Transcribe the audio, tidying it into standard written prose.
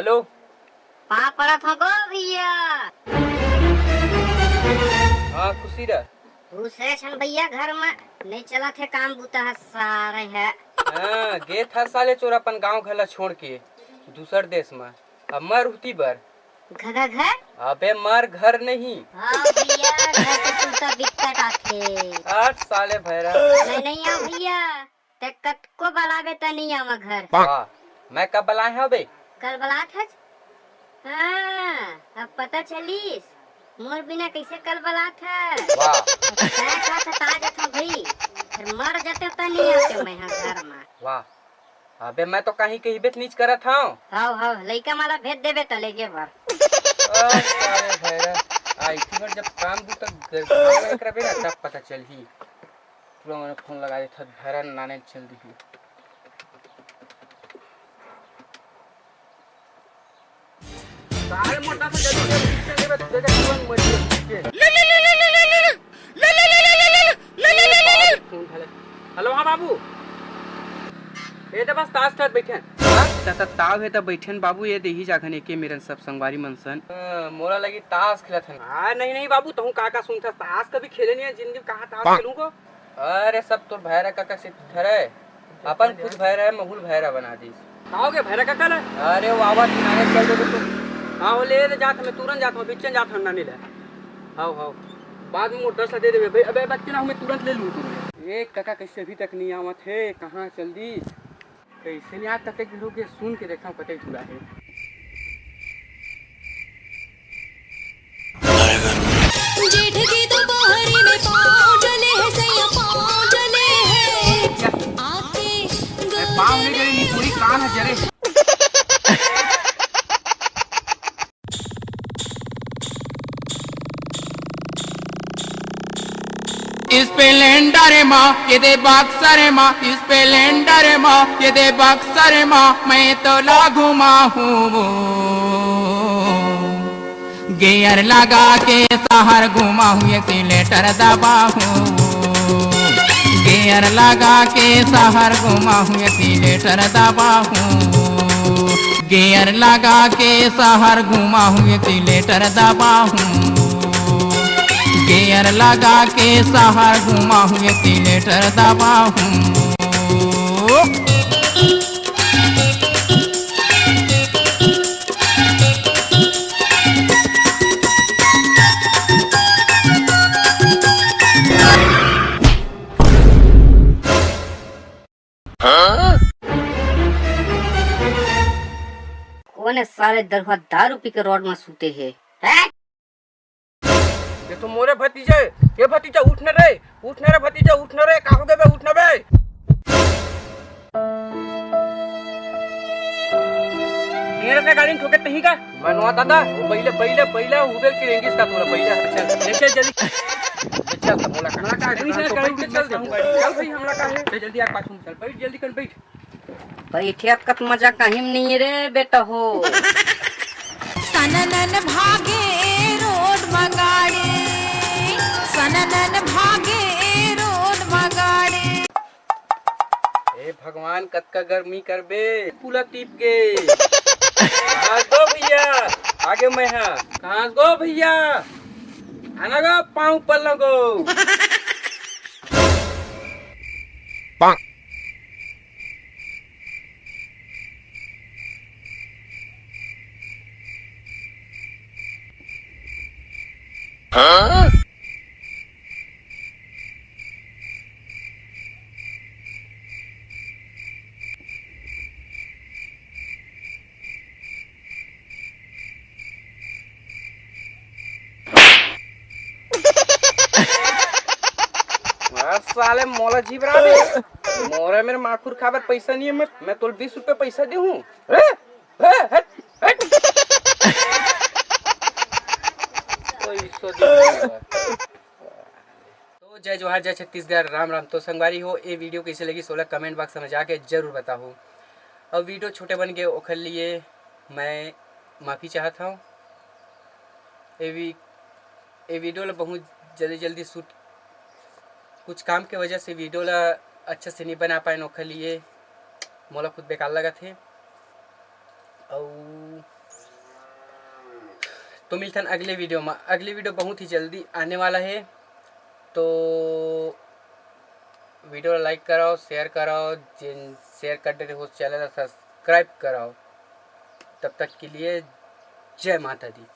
Hello. पापड़ थको भैया। हाँ खुशी रह। दूसरे छन भैया घर में नहीं चला थे काम बूता है सारे है। हाँ गे था साले चोर अपन गांव घला छोड़ के दूसर देश में। अब मर उठी बर। घर घर अबे मर घर नहीं। हाँ भैया घर के सूता बिकट आथे। 8 साले भैरा। नहीं नहीं आ भैया ते कत को बलावे त नहीं आवा घर। वाह मैं कब बुलाए हैं बे। कल बलात है। हाँ अब पता चलीस मोर बिना कैसे कल बलात है। वाह तय का था ताज था भाई फिर मर जाते त नहीं आते मैं यहाँ घर में। वाह अबे मैं तो कहीं कहीं बेत नीच करत हूँ। हाउ लइका माला भेज देबे त लेके बर। साले भैरा आई थी बार जब काम दू तक नहीं करबे ना तब पता चलही। पूरा मैंने फोन लगा दिया था भैरा नाने चल दी। सारे मोटा सा जल्दी चले बे तुझे तुरंत मर हेलो। हाँ बाबू ये तो बस ताश खेलत बैठे त ताव है त बैठन बाबू ये देही जाखन एके मेरन सब संगवारी मनसन मोरा लगी ताश खेलत हन। हां नहीं बाबू तहू का सुनता ताश कभी खेले नहीं है जिंदगी कहां ताश खेलूं को। अरे सब तोर भैरा काका से धरे अपन खुद भैरा है महूल भैरा बना दी। आओगे भैरा काका ले। अरे वावा किनारे चल दे तो। हां वो ले जात मैं तुरंत जात हूं बिचन जात हूं नानी ले। हां बाद में मोटर से दे देबे भाई। अबे बच्चे ना मैं तुरंत ले लूं तुम। ए काका कैसे अभी तक नहीं आवत है कहां चल दी कैसे नहीं आज तक लोग सुन के देखा कतई चुरा है। जेठ की दोपहरी में पाँव जले है सैया पाँव जले है आके पाँव नहीं जले नहीं पूरी कान है जरे। स्प्लेंडर माँ ये दे बक्सर माँ स्प्लेंडर माँ ये दे बक्सर माँ मैं तो लागू माँ हूँ गियर लगा के शहर घुमा हूँ एक्सीलेटर दबा हूँ गियर लगा के शहर घुमा हूँ एक्सीलेटर दबा हूँ गियर लगा के शहर घुमा हूँ एक्सीलेटर दबा हूँ गियर लगा के शहर घुमा हूँ एक्सीलेटर दबा हूँ। कौन साले दरवा दारू पी के रोड में सूते है। ये तो मोरे भतीजा ये भतीजा उठने रे भतीजा उठने रे का हो गए बे उठने बे। तेरे से गाड़ी ठोके तही का मनवा दादा वो पहले उधर की रेंगिस का तोरा पहले चल जल्दी चल तब बोला का नहीं चल गाड़ी चल भाई हमला का है जल्दी आ पाछू चल बैठ जल्दी कर बैठ। बैठे कत मजा कहीं नहीं रे बेटा हो। सननन भागे रोड मगाड़े सननन भागे रोड मगाड़े। ए भगवान कत का गर्मी कर बे पूला टीप के। कहाँ गो भैया आगे मैं हाँ कहाँ गो भैया आना गो पाँव पर लगो। साले मोला जीव रहा है मोरे मेरे माखुर खाबर पैसा नहीं है मैं तो 20 रुपए पैसा दे हूँ। तो जय जोहार जय छत्तीसगढ़ राम राम। तो संगवारी हो ये वीडियो कैसे लगी 16 कमेंट बॉक्स में जाके जरूर बताओ। अब वीडियो छोटे बन गए ओखर लिए मैं माफ़ी चाहता हूँ। ये वीडियो ला बहुत जल्दी शूट कुछ काम के वजह से वीडियो ला अच्छे से नहीं बना पाए ओखर लिए मोला खुद बेकार लगा थे। और तो मिलते हैं अगले वीडियो में। अगले वीडियो बहुत ही जल्दी आने वाला है, तो वीडियो लाइक कराओ, शेयर कराओ, जिन शेयर करते थे उस चैनल सब्सक्राइब कराओ। तब तक के लिए जय माता दी।